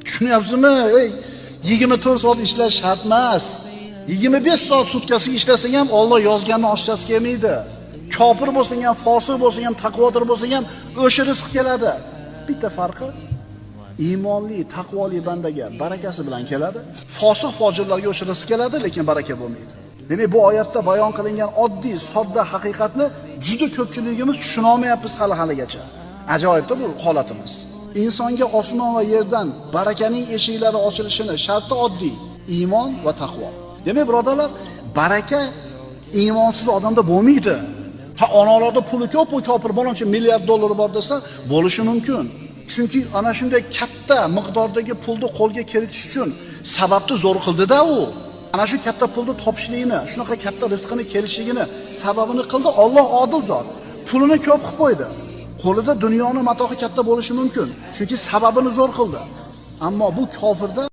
Tushunyapsizmi? 24 soat ishlash shart emas. 25 soat sutkasiga ishlasang ham Alloh yozganni oshchasi kelmaydi. Kofir bo'lsang ham, fosiq bo'lsang ham, taqvodor bo'lsang ham o'sha rizq keladi. Bitta farqi iymonli, taqvoli bandaga barakasi bilan keladi. Fosiq fojirlarga o'sha rizq keladi, lekin baraka bo'lmaydi. Demak, bu oyatda bayon qilingan oddiy, sodda haqiqatni juda ko'pchiligimiz tushuna olmayapmiz hali-haligacha. Ajoyibda bu holatimiz. Insonga osmon va yerdan barakaning eshiklari ochilishini sharti oddiy: iymon va taqvo. Demak, birodarlar, baraka iymonsiz odamda bo'lmaydi. Ha, onalarda puli ko'p, u kofir bo'loncha milliard dollari bor desa, bo'lishi mumkin. Chunki ana shunday katta miqdordagi pulni qo'lga kiritish uchun sababni zo'r qildi-da u. Ana shu katta pulni topishligini, shunaqa katta rizqini kelishligini sababini qildi. Alloh odil zot. Pulini ko'p qilib qo'ydi. Qo'lida dunyoni matohi katta bo'lishi mumkin. Chunki sababini zo'r qildi. Ammo bu kofirda